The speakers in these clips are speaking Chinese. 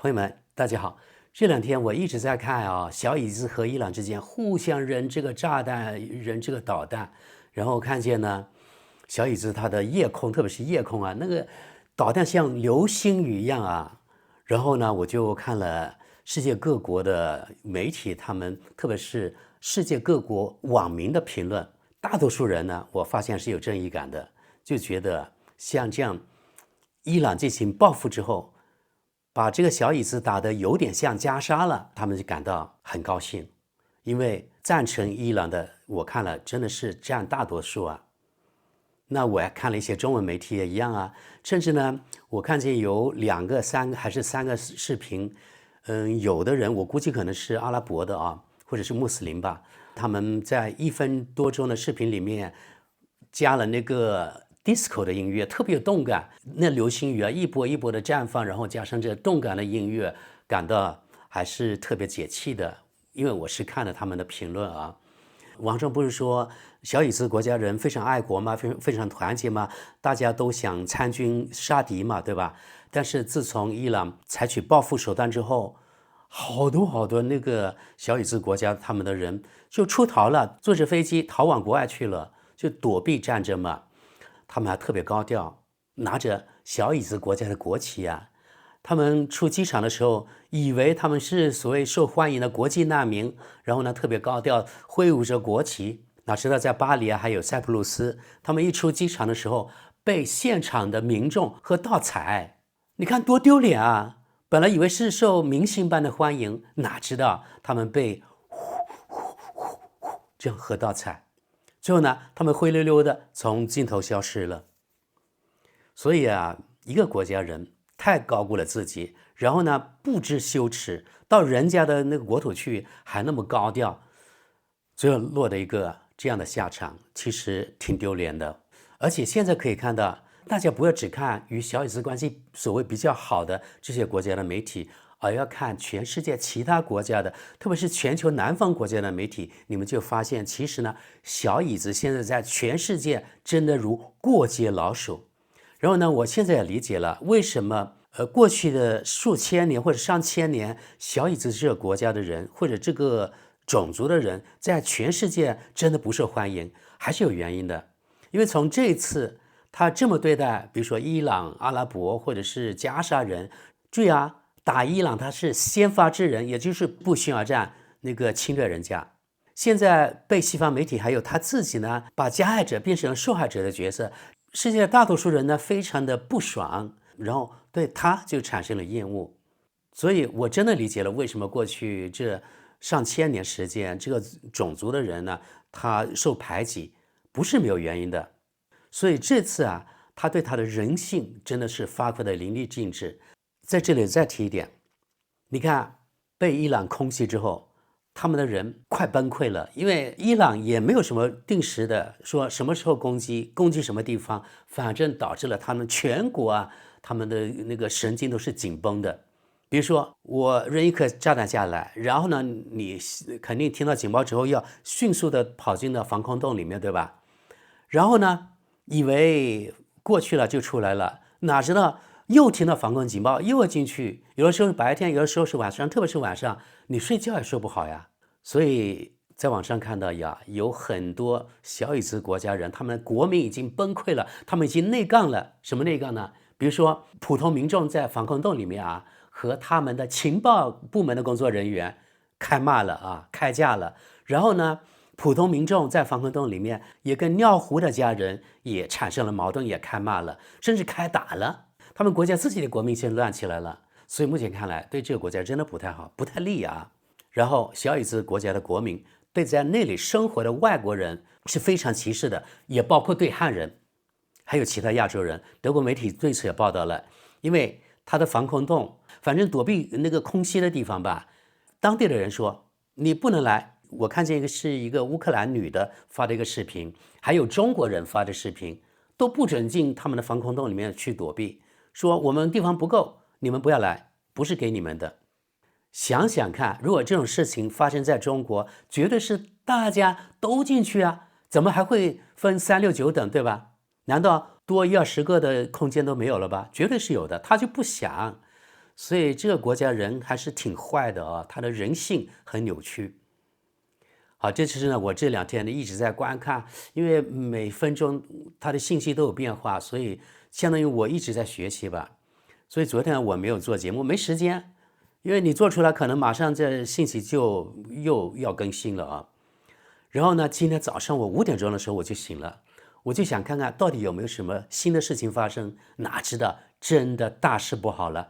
朋友们，大家好。这两天我一直在看小以兹和伊朗之间互相扔这个炸弹、扔这个导弹，然后看见呢，小以兹它的夜空，特别是夜空那个导弹像流星雨一样然后呢，我就看了世界各国的媒体，他们特别是世界各国网民的评论，大多数人呢，我发现是有正义感的，就觉得像这样，伊朗进行报复之后，把这个小椅子打得有点像加沙了，他们就感到很高兴，因为赞成伊朗的，我看了真的是占大多数那我还看了一些中文媒体也一样甚至呢，我看见有2个、3个还是3个视频，有的人我估计可能是阿拉伯的或者是穆斯林吧，他们在1分多钟的视频里面加了那个 disco 的音乐，特别有动感。那流星雨一波一波的绽放，然后加上这动感的音乐，感到还是特别解气的。因为我是看了他们的评论网上不是说小以兹国家人非常爱国吗？非常团结吗？大家都想参军杀敌嘛，对吧？但是自从伊朗采取报复手段之后，好多那个小以兹国家他们的人就出逃了，坐着飞机逃往国外去了，就躲避战争嘛。他们还特别高调，拿着小以兹国家的国旗他们出机场的时候，以为他们是所谓受欢迎的国际难民，然后呢特别高调挥舞着国旗。哪知道在巴黎还有塞浦路斯，他们一出机场的时候，被现场的民众喝倒彩，你看多丢脸本来以为是受明星般的欢迎，哪知道他们被这样喝倒彩。最后呢，他们灰溜溜的从镜头消失了。所以一个国家人太高估了自己，然后呢不知羞耻，到人家的那个国土去还那么高调，最后落得一个这样的下场，其实挺丢脸的。而且现在可以看到，大家不要只看与小以兹关系所谓比较好的这些国家的媒体，而要看全世界其他国家的，特别是全球南方国家的媒体，你们就发现其实呢，小以兹现在在全世界真的如过街老鼠。然后呢，我现在也理解了为什么过去的数千年或者上千年，小以兹这个国家的人或者这个种族的人在全世界真的不受欢迎，还是有原因的。因为从这次他这么对待，比如说伊朗、阿拉伯或者是加沙人，注意打伊朗他是先发制人，也就是不宣而战那个侵略人家。现在被西方媒体还有他自己呢，把加害者变成了受害者的角色，世界大多数人呢非常的不爽，然后对他就产生了厌恶。所以我真的理解了为什么过去这上千年时间，这个种族的人呢，他受排挤不是没有原因的。所以这次他对他的人性真的是发挥的淋漓尽致。在这里再提一点，你看被伊朗空袭之后，他们的人快崩溃了，因为伊朗也没有什么定时的说什么时候攻击什么地方，反正导致了他们全国他们的那个神经都是紧绷的。比如说我扔一颗炸弹下来，然后呢你肯定听到警报之后要迅速的跑进到防空洞里面，对吧？然后呢以为过去了就出来了，哪知道又听到防空警报，又要进去。有的时候是白天，有的时候是晚上，特别是晚上，你睡觉也睡不好所以在网上看到有很多小以兹国家人，他们国民已经崩溃了，他们已经内杠了。什么内杠呢？比如说普通民众在防空洞里面和他们的情报部门的工作人员开骂了开架了。然后呢，普通民众在防空洞里面也跟尿壶的家人也产生了矛盾，也开骂了，甚至开打了。他们国家自己的国民先乱起来了。所以目前看来，对这个国家真的不太好，不太利然后小以兹国家的国民对在那里生活的外国人是非常歧视的，也包括对汉人还有其他亚洲人。德国媒体对此也报道了，因为他的防空洞反正躲避那个空袭的地方吧，当地的人说你不能来。我看见是一个乌克兰女的发的一个视频，还有中国人发的视频，都不准进他们的防空洞里面去躲避，说我们地方不够，你们不要来，不是给你们的。想想看，如果这种事情发生在中国，绝对是大家都进去怎么还会分3、6、9等，对吧？难道多1、20个的空间都没有了吧？绝对是有的，他就不想。所以这个国家人还是挺坏的啊，他的人性很扭曲。好，这次呢，我这2天呢一直在观看，因为每分钟它的信息都有变化，所以相当于我一直在学习吧。所以昨天我没有做节目，没时间，因为你做出来可能马上这信息就又要更新了啊。然后呢，今天早上我5点钟的时候我就醒了，我就想看看到底有没有什么新的事情发生，哪知道真的大事不好了，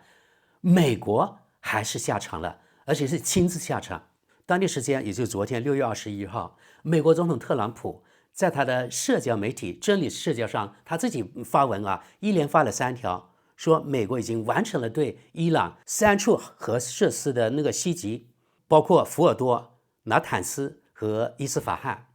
美国还是下场了，而且是亲自下场。当地时间也就昨天6月21号，美国总统特朗普在他的社交媒体真理社交上，他自己发文啊，一连发了3条，说美国已经完成了对伊朗3处核设施的那个袭击，包括福尔多、纳坦斯和伊斯法罕。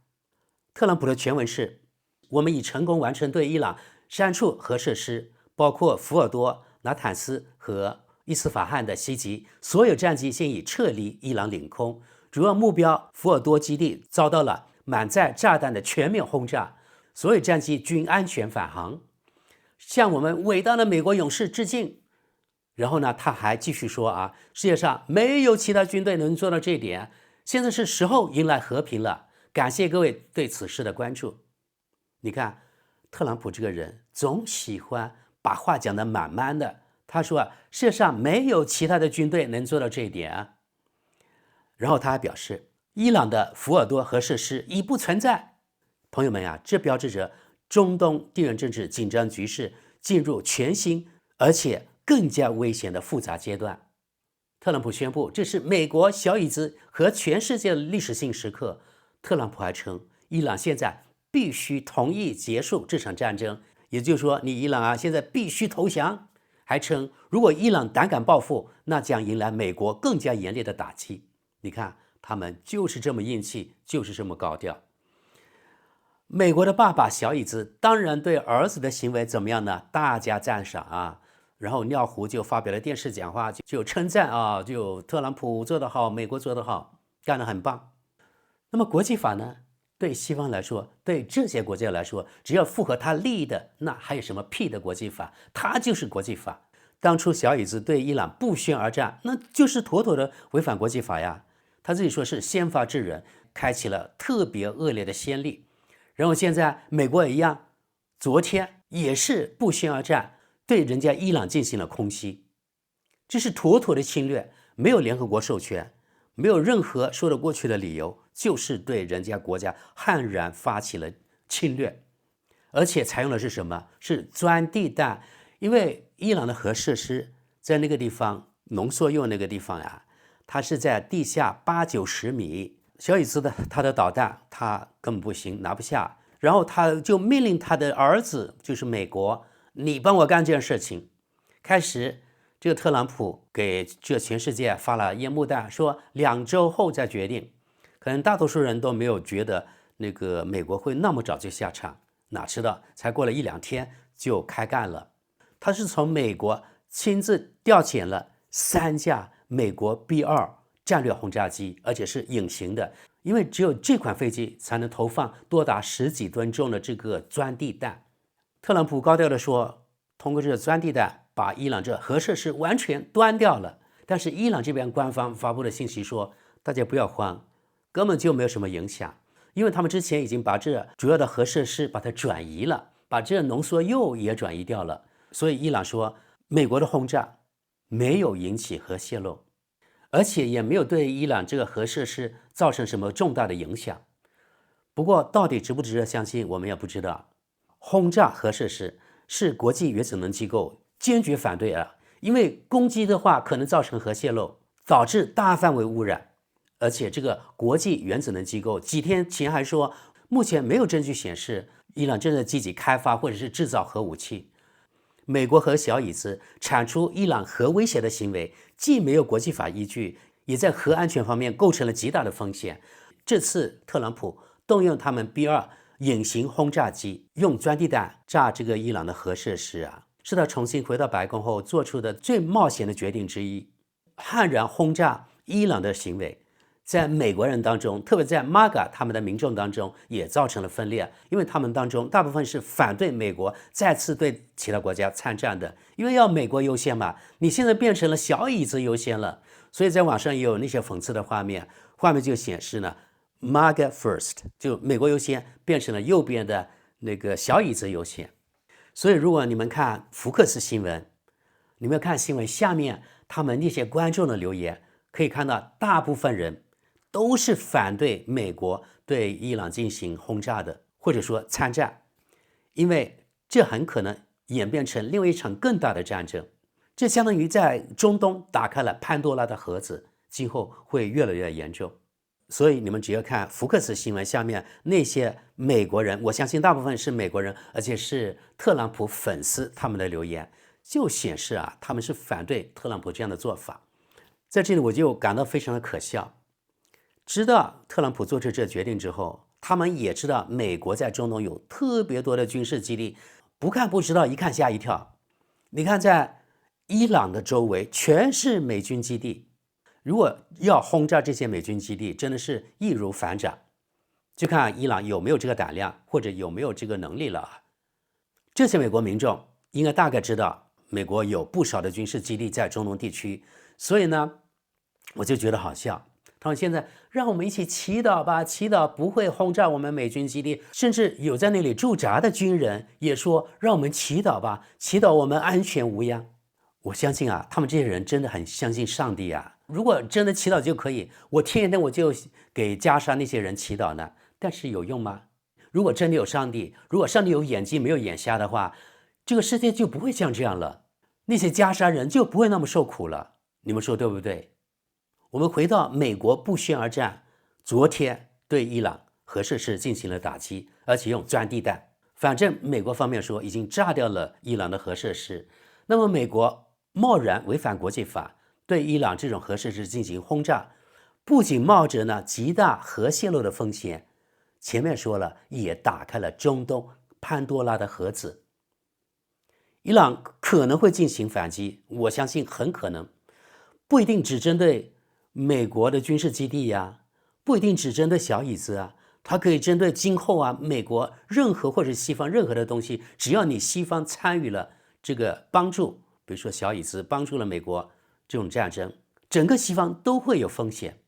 特朗普的全文是：我们已成功完成对伊朗3处核设施，包括福尔多、纳坦斯和伊斯法罕的袭击，所有战机现已撤离伊朗领空。主要目标福尔多基地遭到了满载炸弹的全面轰炸，所有战机均安全返航，向我们伟大的美国勇士致敬。然后呢，他还继续说啊，世界上没有其他军队能做到这一点，现在是时候迎来和平了。感谢各位对此事的关注。你看，特朗普这个人总喜欢把话讲得满满的。他说啊，世界上没有其他的军队能做到这一点啊。然后他还表示，伊朗的福尔多核设施已不存在。朋友们呀，这标志着中东地缘政治紧张局势进入全新而且更加危险的复杂阶段。特朗普宣布，这是美国小椅子和全世界的历史性时刻。特朗普还称，伊朗现在必须同意结束这场战争，也就是说，你伊朗啊，现在必须投降。还称，如果伊朗胆敢报复，那将迎来美国更加严厉的打击。你看，他们就是这么硬气，就是这么高调。美国的爸爸小椅子当然对儿子的行为怎么样呢？大加赞赏啊。然后尿壶就发表了电视讲话，就称赞啊，就特朗普做得好，美国做得好，干得很棒。那么国际法呢？对西方来说，对这些国家来说，只要符合他利益的，那还有什么屁的国际法？它就是国际法。当初小椅子对伊朗不宣而战，那就是妥妥的违反国际法呀。他自己说是先发制人，开启了特别恶劣的先例。然后现在美国也一样，昨天也是不宣而战，对人家伊朗进行了空袭，这是妥妥的侵略，没有联合国授权，没有任何说得过去的理由，就是对人家国家悍然发起了侵略，而且采用的是什么？是钻地弹，因为伊朗的核设施在那个地方浓缩铀那个地方呀，它是在地下80-90米，小椅子的他的导弹他根本不行，拿不下，然后他就命令他的儿子，就是美国，你帮我干这件事情。开始这个特朗普给这全世界发了烟幕弹，说2周后再决定。可能大多数人都没有觉得那个美国会那么早就下场，哪知道才过了1-2天就开干了。他是从美国亲自调遣了3架美国 B2战略轰炸机，而且是隐形的，因为只有这款飞机才能投放多达10几吨重的这个钻地弹。特朗普高调地说，通过这个钻地弹把伊朗这核设施完全端掉了。但是伊朗这边官方发布的信息说，大家不要慌，根本就没有什么影响，因为他们之前已经把这主要的核设施把它转移了，把这浓缩铀也转移掉了。所以伊朗说，美国的轰炸没有引起核泄漏，而且也没有对伊朗这个核设施造成什么重大的影响。不过到底值不值得相信，我们也不知道。轰炸核设施是国际原子能机构坚决反对啊，因为攻击的话可能造成核泄漏，导致大范围污染。而且这个国际原子能机构几天前还说，目前没有证据显示伊朗正在积极开发或者是制造核武器。美国和小椅子铲除伊朗核威胁的行为，既没有国际法依据，也在核安全方面构成了极大的风险。这次特朗普动用他们 B2隐形轰炸机，用钻地弹炸这个伊朗的核设施啊，是他重新回到白宫后做出的最冒险的决定之一。悍然轰炸伊朗的行为，在美国人当中，特别在 MAGA 他们的民众当中也造成了分裂，因为他们当中大部分是反对美国再次对其他国家参战的，因为要美国优先嘛，你现在变成了小椅子优先了，所以在网上也有那些讽刺的画面，画面就显示呢 MAGA first， 就美国优先变成了右边的那个小椅子优先。所以如果你们看福克斯新闻，你们看新闻下面他们那些观众的留言，可以看到大部分人都是反对美国对伊朗进行轰炸的，或者说参战，因为这很可能演变成另外一场更大的战争，这相当于在中东打开了潘多拉的盒子，今后会越来越严重。所以你们只要看福克斯新闻下面那些美国人，我相信大部分是美国人，而且是特朗普粉丝，他们的留言就显示他们是反对特朗普这样的做法。在这里我就感到非常的可笑，知道特朗普做出这决定之后，他们也知道美国在中东有特别多的军事基地，不看不知道，一看吓一跳。你看在伊朗的周围全是美军基地，如果要轰炸这些美军基地，真的是易如反掌，就看伊朗有没有这个胆量，或者有没有这个能力了。这些美国民众应该大概知道美国有不少的军事基地在中东地区，所以呢我就觉得好笑，他们现在让我们一起祈祷吧，祈祷不会轰炸我们美军基地，甚至有在那里驻扎的军人也说让我们祈祷吧，祈祷我们安全无恙。我相信他们这些人真的很相信上帝如果真的祈祷就可以，我天天我就给加沙那些人祈祷呢，但是有用吗？如果真的有上帝，如果上帝有眼睛没有眼瞎的话，这个世界就不会像这样了，那些加沙人就不会那么受苦了，你们说对不对？我们回到美国不宣而战，昨天对伊朗核设施进行了打击，而且用钻地弹，反正美国方面说已经炸掉了伊朗的核设施，那么美国贸然违反国际法，对伊朗这种核设施进行轰炸，不仅冒着呢极大核泄漏的风险，前面说了也打开了中东潘多拉的盒子。伊朗可能会进行反击，我相信很可能，不一定只针对美国的军事基地不一定只针对小椅子它可以针对今后美国任何或者西方任何的东西，只要你西方参与了这个帮助，比如说小椅子帮助了美国这种战争，整个西方都会有风险。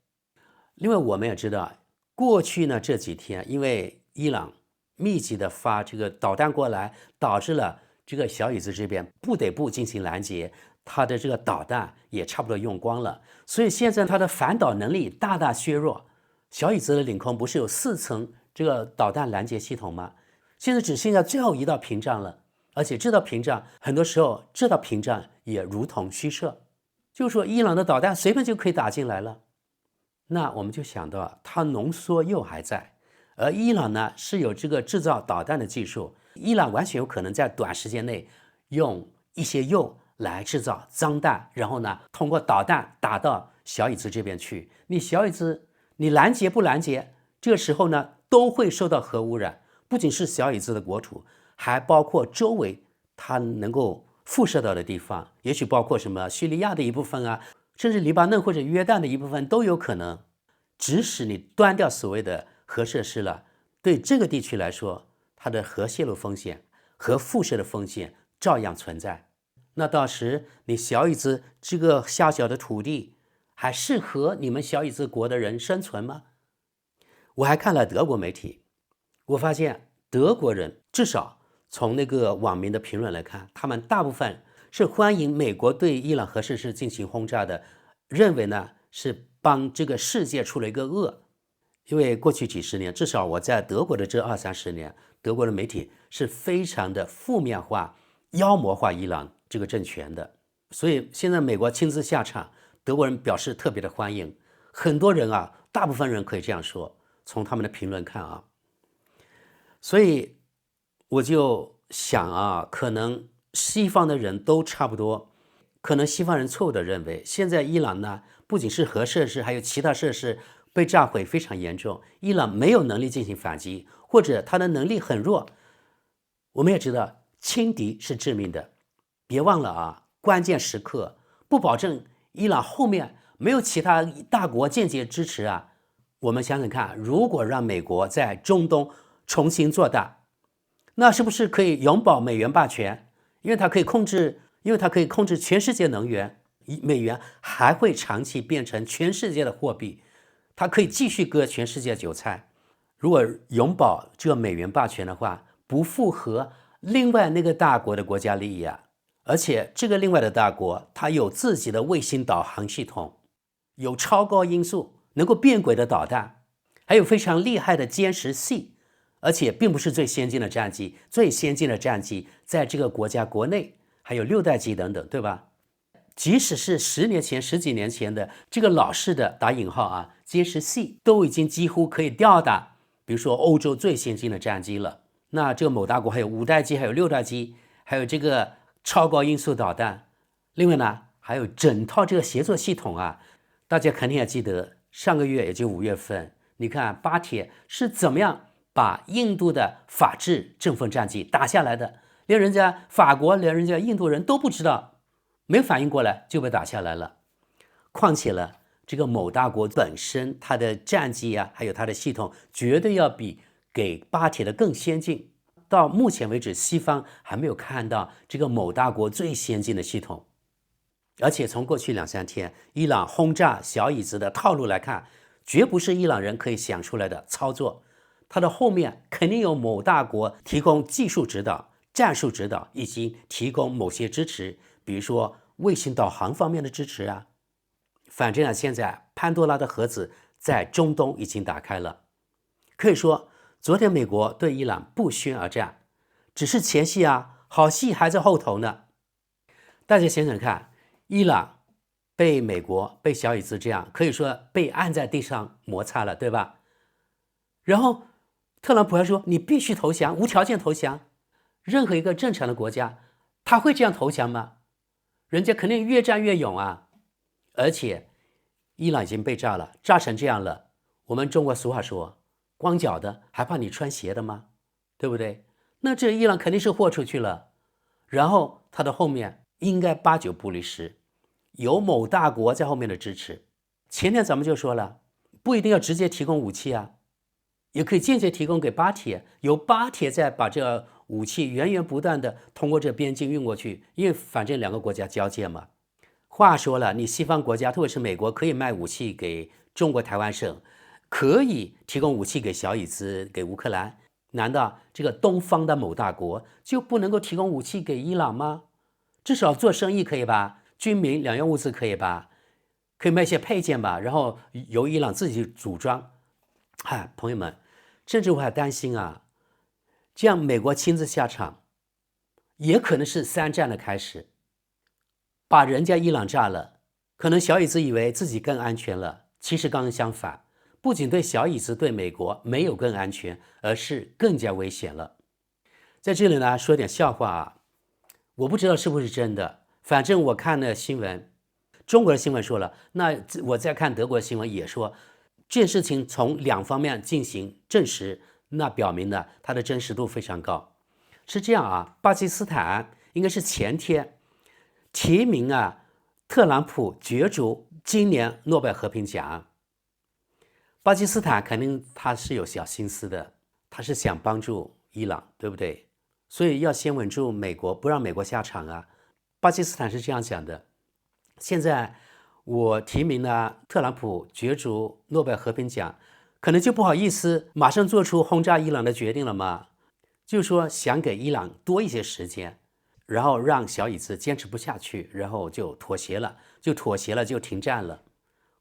另外我们也知道，过去呢这几天因为伊朗密集的发这个导弹过来，导致了这个小椅子这边不得不进行拦截，它的这个导弹也差不多用光了，所以现在它的反导能力大大削弱。小椅子的领空不是有4层这个导弹拦截系统吗？现在只剩下最后一道屏障了，而且这道屏障很多时候这道屏障也如同虚设，就是说伊朗的导弹随便就可以打进来了。那我们就想到它浓缩铀还在，而伊朗呢是有这个制造导弹的技术，伊朗完全有可能在短时间内用一些铀来制造脏弹，然后呢通过导弹打到小椅子这边去。你小椅子你拦截不拦截，这个时候呢都会受到核污染，不仅是小椅子的国土，还包括周围它能够辐射到的地方，也许包括什么叙利亚的一部分甚至黎巴嫩或者约旦的一部分都有可能。即使你端掉所谓的核设施了，对这个地区来说，它的核泄漏风险、核辐射的风险照样存在。那到时你小椅子这个小小的土地还适合你们小椅子国的人生存吗？我还看了德国媒体，我发现德国人至少从那个网民的评论来看，他们大部分是欢迎美国对伊朗核设施进行轰炸的，认为呢是帮这个世界出了一个恶。因为过去几十年，至少我在德国的这20-30年，德国的媒体是非常的负面化、妖魔化伊朗这个政权的，所以现在美国亲自下场，德国人表示特别的欢迎。很多人大部分人可以这样说，从他们的评论看所以我就想可能西方的人都差不多，可能西方人错误的认为现在伊朗呢不仅是核设施，还有其他设施被炸毁非常严重，伊朗没有能力进行反击，或者他的能力很弱。我们也知道轻敌是致命的，别忘了关键时刻不保证伊朗后面没有其他大国间接支持我们想想看，如果让美国在中东重新做大，那是不是可以永保美元霸权？因为它可以控制全世界能源，美元还会长期变成全世界的货币，它可以继续割全世界韭菜。如果永保这个美元霸权的话，不符合另外那个大国的国家利益啊。而且这个另外的大国，它有自己的卫星导航系统，有超高音速能够变轨的导弹，还有非常厉害的歼十 C， 而且并不是最先进的战机，最先进的战机在这个国家国内还有6代机等等，对吧？即使是十几年前的这个老式的打引号啊歼十 C 都已经几乎可以吊打，比如说欧洲最先进的战机了。那这个某大国还有5代机，还有6代机，还有这个超高音速导弹，另外呢还有整套这个协作系统啊。大家肯定还记得上个月也就5月份，你看巴铁是怎么样把印度的法制阵风战机打下来的，连人家法国连人家印度人都不知道，没反应过来就被打下来了。况且了，这个某大国本身它的战机啊，还有它的系统绝对要比给巴铁的更先进。到目前为止，西方还没有看到这个某大国最先进的系统。而且从过去2-3天伊朗轰炸小椅子的套路来看，绝不是伊朗人可以想出来的操作，它的后面肯定有某大国提供技术指导、战术指导，以及提供某些支持，比如说卫星导航方面的支持啊。反正啊，现在潘多拉的盒子在中东已经打开了。可以说昨天美国对伊朗不宣而战，只是前戏啊，好戏还在后头呢。大家想想看，伊朗被美国被小椅子这样可以说被按在地上摩擦了，对吧？然后特朗普还说你必须投降，无条件投降。任何一个正常的国家他会这样投降吗？人家肯定越战越勇啊。而且伊朗已经被炸了，炸成这样了，我们中国俗话说光脚的还怕你穿鞋的吗？对不对？那这伊朗肯定是豁出去了。然后他的后面应该8、9不离十，有某大国在后面的支持。前天咱们就说了，不一定要直接提供武器啊，也可以间接提供给巴铁，由巴铁再把这武器源源不断的通过这边境运过去，因为反正2个国家交界嘛。话说了，你西方国家特别是美国可以卖武器给中国台湾省，可以提供武器给小椅子给乌克兰，难道这个东方的某大国就不能够提供武器给伊朗吗？至少做生意可以吧，军民两用物资可以吧，可以卖些配件吧，然后由伊朗自己组装。朋友们，甚至我还担心啊，这样美国亲自下场也可能是3战的开始，把人家伊朗炸了，可能小椅子以为自己更安全了，其实刚刚相反，不仅对小椅子对美国没有更安全，而是更加危险了。在这里呢说点笑话啊，我不知道是不是真的，反正我看了新闻，中国的新闻说了，那我在看德国的新闻也说，这件事情从2方面进行证实，那表明呢它的真实度非常高。是这样啊，巴基斯坦应该是前天提名啊特朗普角逐今年诺贝尔和平奖。巴基斯坦肯定他是有小心思的，他是想帮助伊朗，对不对？所以要先稳住美国，不让美国下场啊。巴基斯坦是这样想的，现在我提名了特朗普角逐诺贝尔和平奖，可能就不好意思马上做出轰炸伊朗的决定了嘛，就是说想给伊朗多一些时间，然后让小椅子坚持不下去，然后就妥协了，就停战了。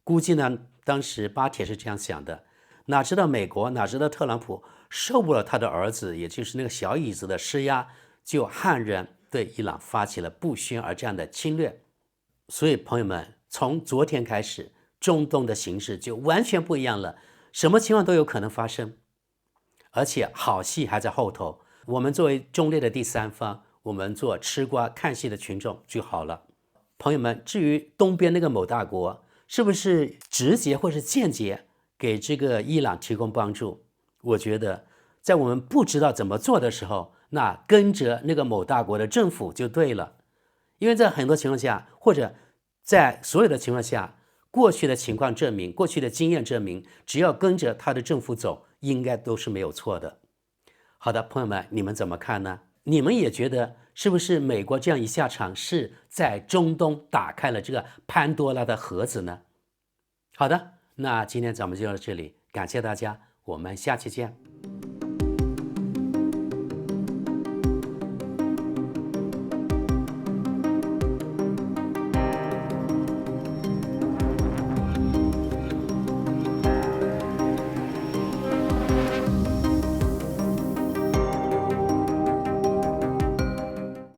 估计呢当时巴铁是这样想的，哪知道美国，哪知道特朗普受不了他的儿子也就是那个小椅子的施压，就悍然对伊朗发起了不宣而战的侵略。所以朋友们，从昨天开始，中东的形势就完全不一样了，什么情况都有可能发生，而且好戏还在后头。我们作为中立的第三方，我们做吃瓜看戏的群众就好了。朋友们，至于东边那个某大国是不是直接或是间接给这个伊朗提供帮助，我觉得在我们不知道怎么做的时候，那跟着那个某大国的政府就对了。因为在很多情况下，或者在所有的情况下，过去的情况证明，过去的经验证明，只要跟着他的政府走，应该都是没有错的。好的，朋友们，你们怎么看呢？你们也觉得是不是美国这样一下场是在中东打开了这个潘多拉的盒子呢？好的，那今天咱们就到这里，感谢大家，我们下期见。